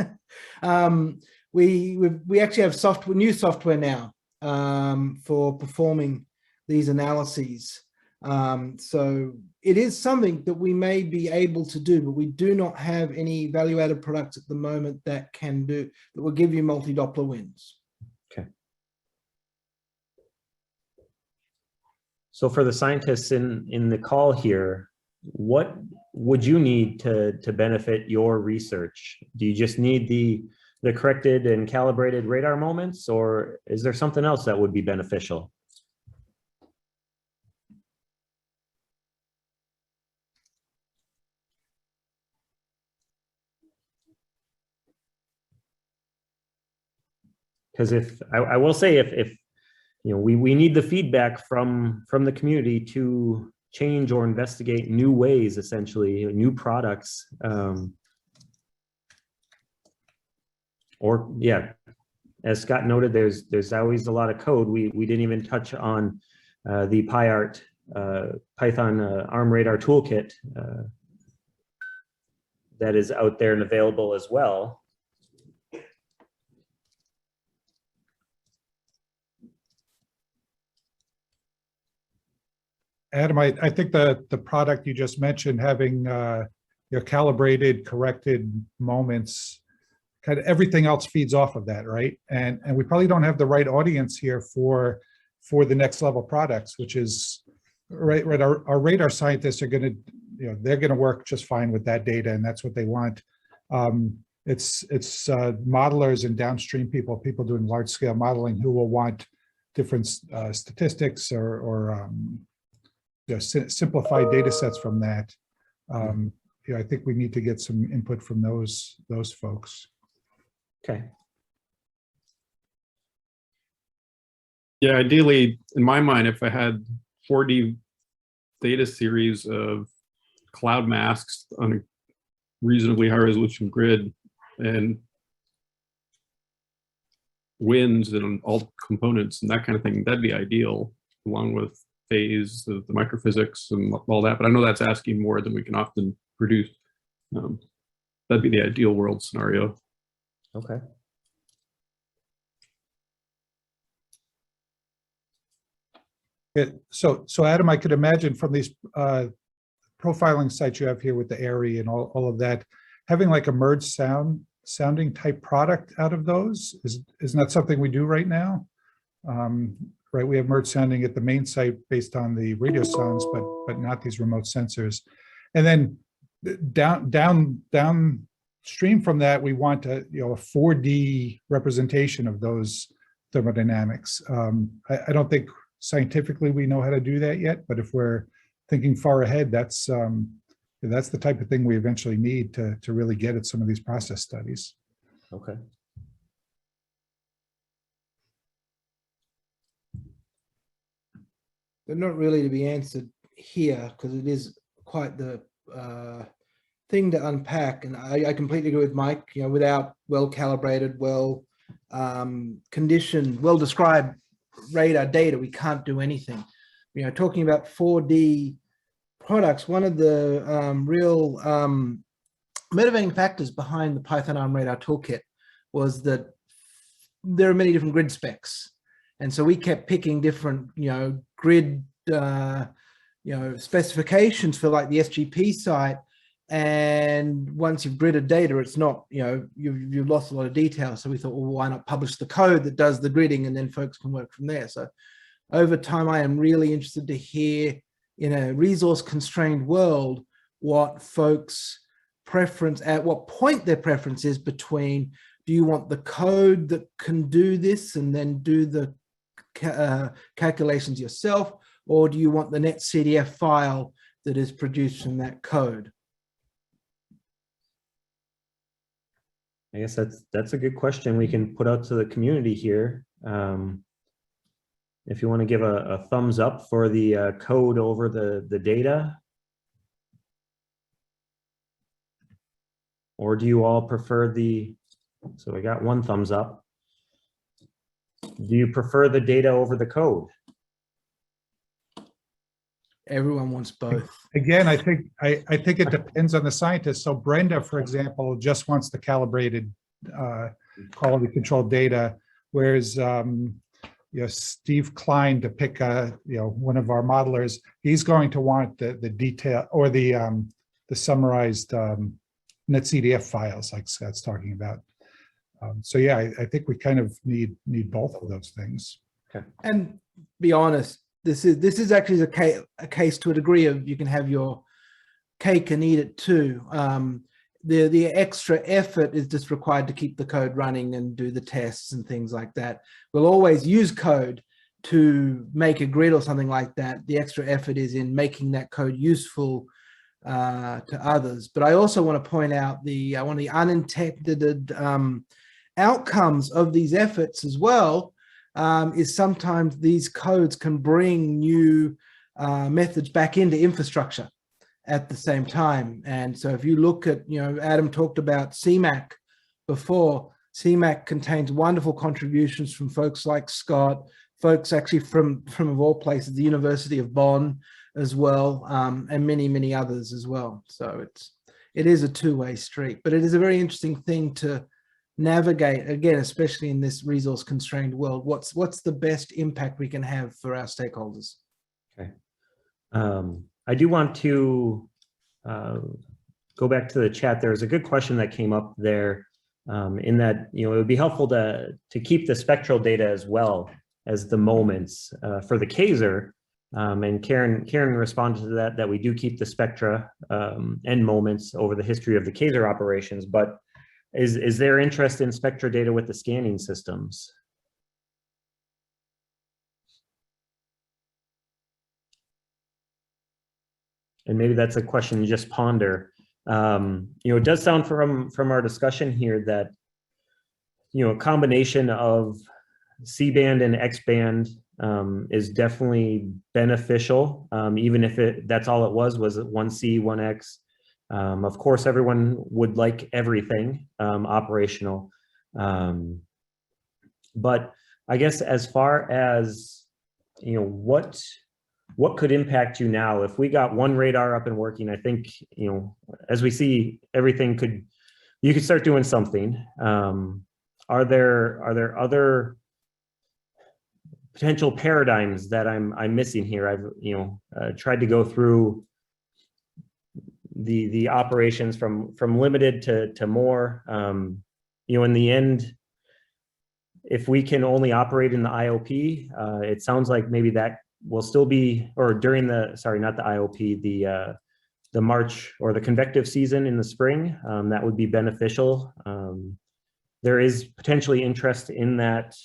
we actually have new software now for performing these analyses. So it is something that we may be able to do, but we do not have any value-added products at the moment that will give you multi-Doppler winds. Okay. So for the scientists in the call here, what would you need to benefit your research? Do you just need the corrected and calibrated radar moments, or is there something else that would be beneficial? Because I will say if you know we need the feedback from the community to change or investigate new ways, essentially new products, or yeah, as Scott noted, there's always a lot of code. We didn't even touch on the PyArt Python ARM radar toolkit that is out there and available as well. Adam, I think the product you just mentioned, having your calibrated, corrected moments, kind of everything else feeds off of that, right? And we probably don't have the right audience here for the next level products, which is right. Our radar scientists are going to, they're going to work just fine with that data, and that's what they want. It's modelers and downstream people doing large scale modeling who will want different statistics or simplified data sets from that. I think we need to get some input from those folks. Okay. Yeah, ideally, in my mind, if I had 4D data series of cloud masks on a reasonably high resolution grid and winds and all components and that kind of thing, that'd be ideal, along with phase, the microphysics and all that. But I know that's asking more than we can often produce. That'd be the ideal world scenario. Okay. So Adam, I could imagine from these profiling sites you have here with the ARRI and all of that, having like a merged sounding type product out of those, isn't that something we do right now? Right, we have merged sounding at the main site based on the radio sounds, but not these remote sensors. And then downstream from that, we want a 4D representation of those thermodynamics. I don't think scientifically we know how to do that yet, but if we're thinking far ahead, that's the type of thing we eventually need to really get at some of these process studies. Okay. They're not really to be answered here because it is quite the thing to unpack. And I completely agree with Mike. Without well-calibrated, well-conditioned, well-described radar data, we can't do anything. Talking about 4D products, one of the real motivating factors behind the Python ARM radar toolkit was that there are many different grid specs. And so we kept picking different, grid, specifications for like the SGP site. And once you've gridded data, it's not, you've lost a lot of detail. So we thought, well, why not publish the code that does the gridding, and then folks can work from there. So over time, I am really interested to hear, in a resource constrained world, what folks' preference, at what point their preference is between, do you want the code that can do this and then do the calculations yourself, or do you want the netcdf file that is produced from that code? I guess that's a good question we can put out to the community here. If you want to give a thumbs up for the code over the data, Or do you all prefer so we got one thumbs up. Do you prefer the data over the code? Everyone wants both. Again, I think it depends on the scientist. So Brenda, for example, just wants the calibrated quality control data, whereas Steve Klein, to pick one of our modelers, he's going to want the detail or the summarized NetCDF files like Scott's talking about. So yeah, I think we kind of need both of those things. Okay. And be honest, this is actually a case to a degree of you can have your cake and eat it too. The extra effort is just required to keep the code running and do the tests and things like that. We'll always use code to make a grid or something like that. The extra effort is in making that code useful to others. But I also want to point out one of the unintended outcomes of these efforts as well is sometimes these codes can bring new methods back into infrastructure at the same time. And so if you look at, Adam talked about CMAC before. CMAC contains wonderful contributions from folks like Scott, folks actually from of all places, the University of Bonn as well, and many, many others as well. So it is a two-way street, but it is a very interesting thing to navigate, again, especially in this resource constrained world. What's the best impact we can have for our stakeholders? Okay. I do want to go back to the chat. There's a good question that came up there in that, it would be helpful to keep the spectral data as well as the moments for the Kaiser. And Karen responded to that we do keep the spectra and moments over the history of the Kaiser operations, but is there interest in spectra data with the scanning systems? And maybe that's a question you just ponder. It does sound from our discussion here that, a combination of C-band and X-band is definitely beneficial, even if that's all it was 1C, 1X. Of course, everyone would like everything operational. But I guess as far as, what could impact you now? If we got one radar up and working, I think, as we see, everything you could start doing something. Are there other potential paradigms that I'm missing here? I've tried to go through the operations from limited to more. In the end, if we can only operate in the IOP, it sounds like maybe that will still be, or during not the IOP, the March or the convective season in the spring, that would be beneficial. There is potentially interest in that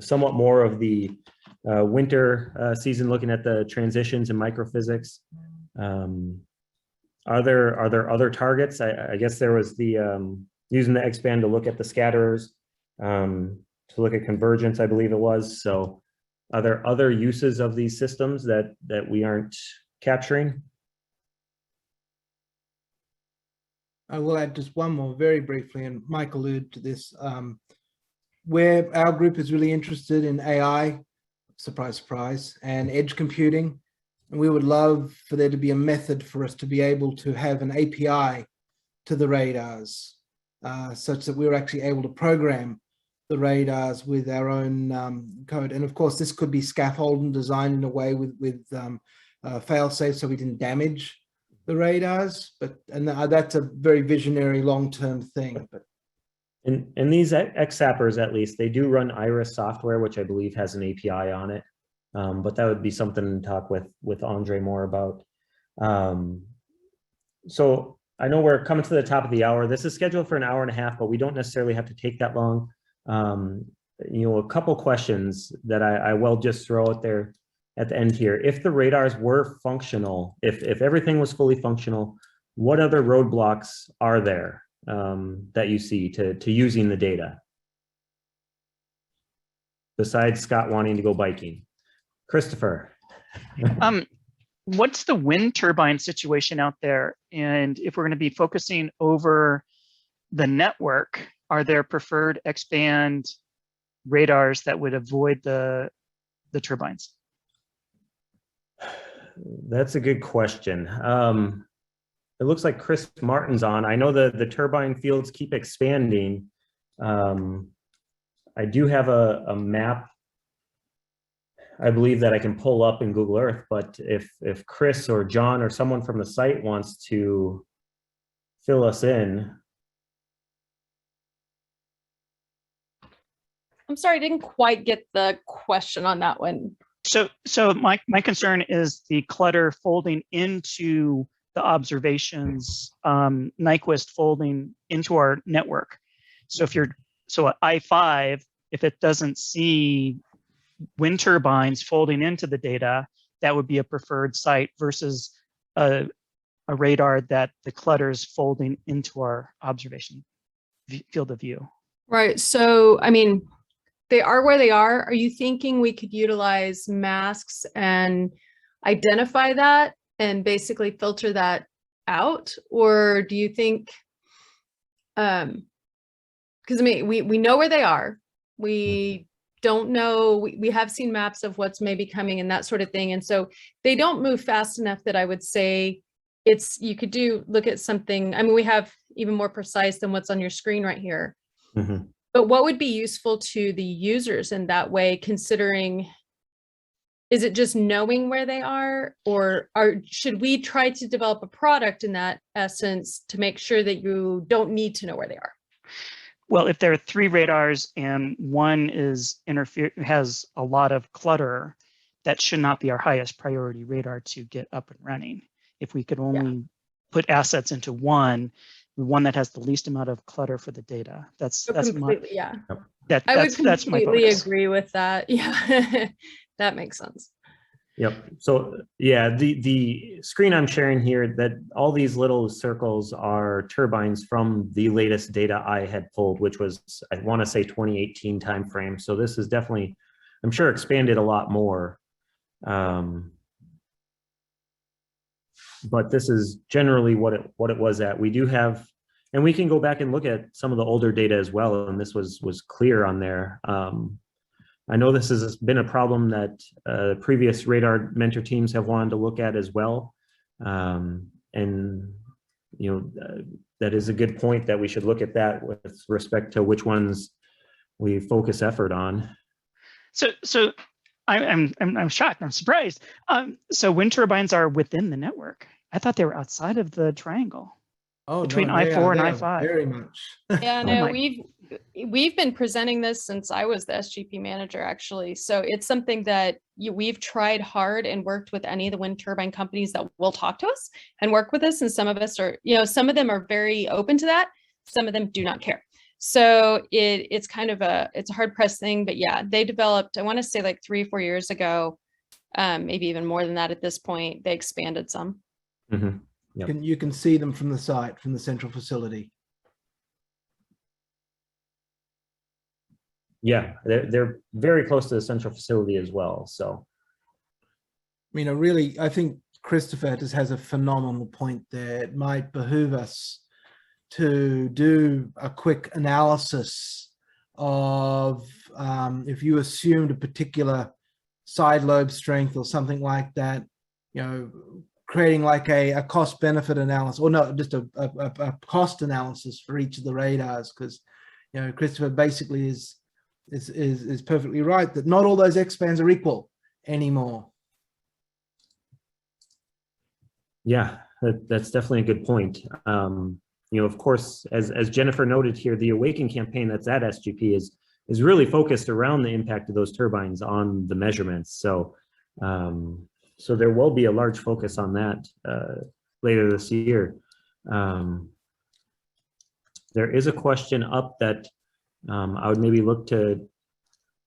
somewhat more of the winter season, looking at the transitions in microphysics. Are there other targets? I guess there was the using the X-band to look at the scatterers, to look at convergence, I believe it was. So are there other uses of these systems that we aren't capturing? I will add just one more very briefly, and Mike alluded to this, where our group is really interested in AI, surprise, surprise, and edge computing. And we would love for there to be a method for us to be able to have an API to the radars, such that we're actually able to program the radars with our own code. And of course, this could be scaffolded and designed in a way with fail-safe so we didn't damage the radars. And that's a very visionary long-term thing. But and these XSappers, at least, they do run Iris software, which I believe has an API on it. But that would be something to talk with Andre more about. So I know we're coming to the top of the hour. This is scheduled for an hour and a half, but we don't necessarily have to take that long. A couple questions that I will just throw out there at the end here. If the radars were functional, if everything was fully functional, what other roadblocks are there that you see to using the data? Besides Scott wanting to go biking. Christopher. what's the wind turbine situation out there? And if we're going to be focusing over the network, are there preferred X-band radars that would avoid the turbines? That's a good question. It looks like Chris Martin's on. I know the turbine fields keep expanding. I do have a map, I believe, that I can pull up in Google Earth, but if Chris or John or someone from the site wants to fill us in. I'm sorry, I didn't quite get the question on that one. So my concern is the clutter folding into the observations, Nyquist folding into our network. So at I-5, if it doesn't see wind turbines folding into the data, that would be a preferred site versus a radar that the clutter is folding into our observation field of view. Right. So, I mean, they are where they are. Are you thinking we could utilize masks and identify that and basically filter that out? Or do you think, because I mean, we know where they are. We don't know, we have seen maps of what's maybe coming and that sort of thing. And so they don't move fast enough that I would say you could look at something. I mean, we have even more precise than what's on your screen right here. Mm-hmm. But what would be useful to the users in that way, considering, is it just knowing where they are, or should we try to develop a product in that essence to make sure that you don't need to know where they are? Well, if there are 3 radars and one has a lot of clutter, that should not be our highest priority radar to get up and running. If we could only put assets into one that has the least amount of clutter for the data. That's my, yeah. I would completely agree with that. Yeah, that makes sense. Yep. So yeah, the screen I'm sharing here, that all these little circles are turbines from the latest data I had pulled, which was, I want to say 2018 timeframe. So this is definitely, I'm sure, expanded a lot more. But this is generally what it was at. We do have, and we can go back and look at some of the older data as well, and this was clear on there. I know this has been a problem that previous radar mentor teams have wanted to look at as well, and you know, that is a good point that we should look at that with respect to which ones we focus effort on. So I'm shocked. I'm surprised. So wind turbines are within the network. I thought they were outside of the triangle. Oh, between no, I-4 and they are I-5. very much. Yeah, Oh no, my. we've been presenting this since I was the SGP manager, actually. So it's something that we've tried hard and worked with any of the wind turbine companies that will talk to us and work with us. And some of us are, you know, some of them are very open to that. Some of them do not care. So it's kind of it's a hard pressed thing, but yeah, they developed, I want to say like 3 or 4 years ago, maybe even more than that at this point, they expanded some. Mm-hmm. Yep. You can see them from the site, from the central facility. Yeah, they're very close to the central facility as well. So, You know, really, I think Christopher just has a phenomenal point there. It might behoove us to do a quick analysis of if you assumed a particular side lobe strength or something like that, you know, creating like a cost benefit analysis, or no, just a cost analysis for each of the radars, because, you know, Christopher basically is perfectly right that not all those X-bands are equal anymore. yeah, that's definitely a good point. You know, of course, as Jennifer noted here, the Awaken campaign that's at SGP is really focused around the impact of those turbines on the measurements. So, so there will be a large focus on that later this year. There is a question up that I would maybe look to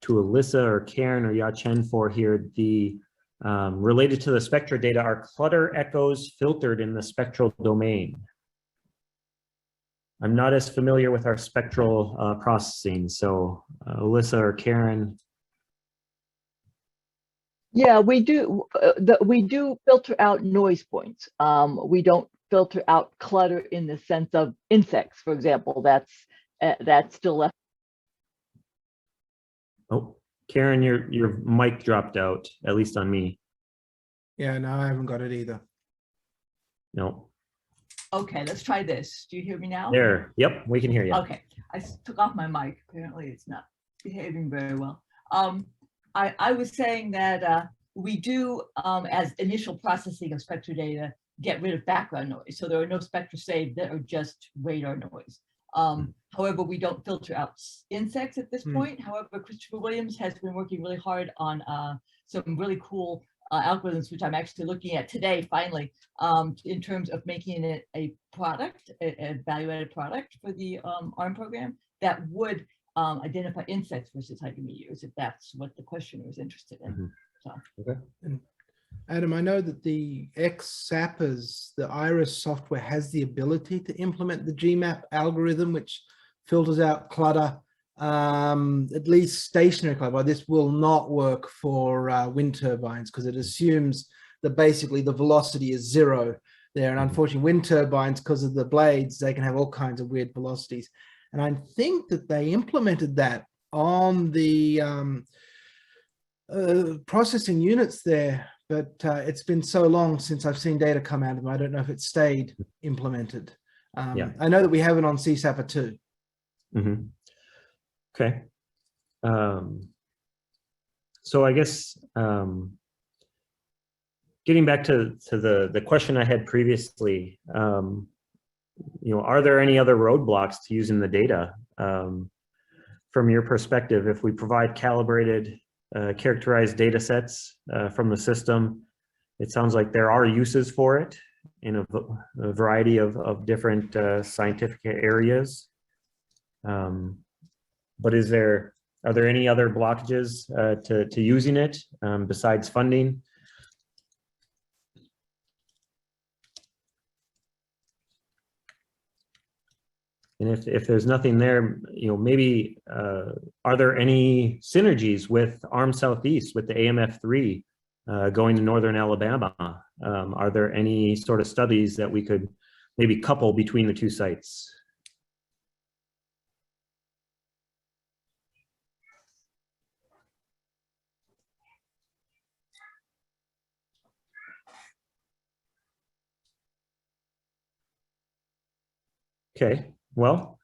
Alyssa or Karen or Ya-Chen for here. The related to the spectra data, are clutter echoes filtered in the spectral domain? I'm not as familiar with our spectral processing, so Alyssa or Karen. Yeah, we do. We do filter out noise points. We don't filter out clutter in the sense of insects, for example. That's still left. Oh, Karen, your mic dropped out, at least on me. Yeah, no, I haven't got it either. No. Okay, let's try this. Do you hear me now? There. Yep, we can hear you. Okay, took off my mic. Apparently, it's not behaving very well. I was saying that we do, as initial processing of spectral data, get rid of background noise. So there are no spectra saved that are just radar noise. However, we don't filter out insects at this point. However, Christopher Williams has been working really hard on some really cool algorithms, which I'm actually looking at today, finally, in terms of making it a product, a value-added product for the ARM program that would identify insects versus hydrometeors, if that's what the questioner was interested in. So. Okay. And Adam, I know that the XZappers, the Iris software has the ability to implement the GMAP algorithm, which filters out clutter, at least stationary clutter. But this will not work for wind turbines because it assumes that basically the velocity is zero there. And unfortunately, wind turbines, because of the blades, they can have all kinds of weird velocities. And I think that they implemented that on the processing units there, but it's been so long since I've seen data come out of them. I don't know if it stayed implemented. Yeah. I know that we have it on CSAPR too. Mm-hmm. Okay. So I guess getting back to the question I had previously, are there any other roadblocks to using the data? From your perspective, if we provide calibrated, characterized data sets from the system, it sounds like there are uses for it in a variety of different scientific areas. But are there any other blockages to using it besides funding? And if there's nothing there, maybe are there any synergies with ARM Southeast, with the AMF3 going to Northern Alabama? Are there any sort of studies that we could maybe couple between the two sites? Okay, well,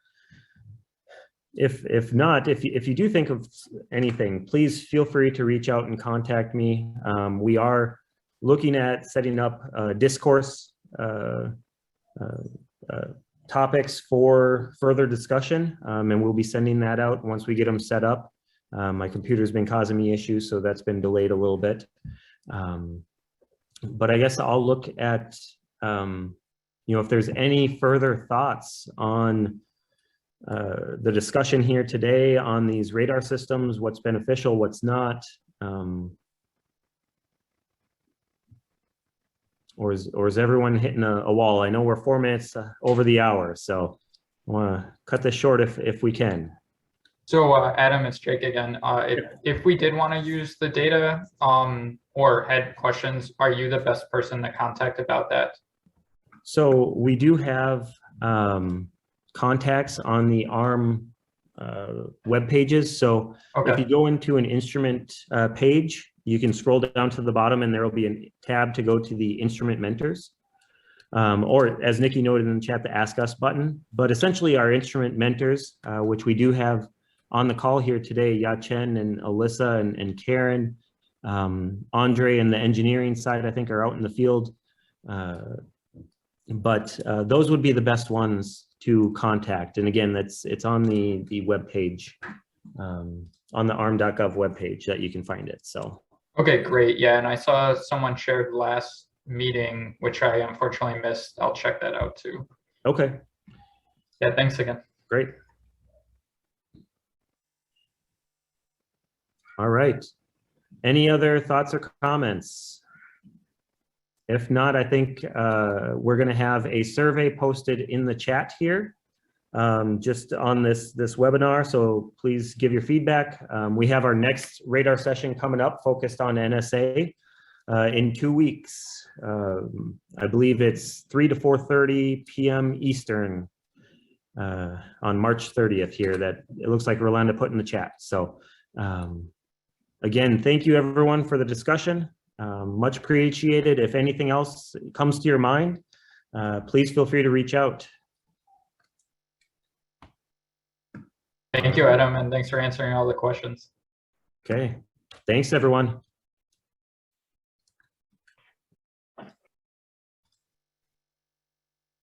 if not, if you do think of anything, please feel free to reach out and contact me. We are looking at setting up discourse topics for further discussion, and we'll be sending that out once we get them set up. My computer's been causing me issues, so that's been delayed a little bit. But I guess I'll look at if there's any further thoughts on the discussion here today on these radar systems, what's beneficial, what's not, or is everyone hitting a wall? I know we're 4 minutes over the hour, so I want to cut this short if we can. So Adam, it's Jake again. If we did want to use the data or had questions, are you the best person to contact about that? So we do have contacts on the ARM web pages. So if you go into an instrument page, you can scroll down to the bottom and there will be a tab to go to the instrument mentors. Or as Nikki noted in the chat, the Ask Us button. But essentially our instrument mentors, which we do have on the call here today, Ya-Chen and Alyssa and Karen, Andre and the engineering side, I think, are out in the field. But those would be the best ones to contact. And again, it's on the web page, on the arm.gov web page that you can find it. So. Okay, great. Yeah, and I saw someone shared last meeting, which I unfortunately missed. I'll check that out too. Okay. Yeah, thanks again. Great. All right. Any other thoughts or comments? If not, I think we're going to have a survey posted in the chat here just on this webinar. So please give your feedback. We have our next radar session coming up focused on NSA in 2 weeks. I believe it's 3 to 4:30 p.m. Eastern on March 30th here, that it looks like Rolanda put in the chat. So again, thank you everyone for the discussion. Much appreciated. If anything else comes to your mind, please feel free to reach out. Thank you, Adam, and thanks for answering all the questions. Okay, thanks everyone.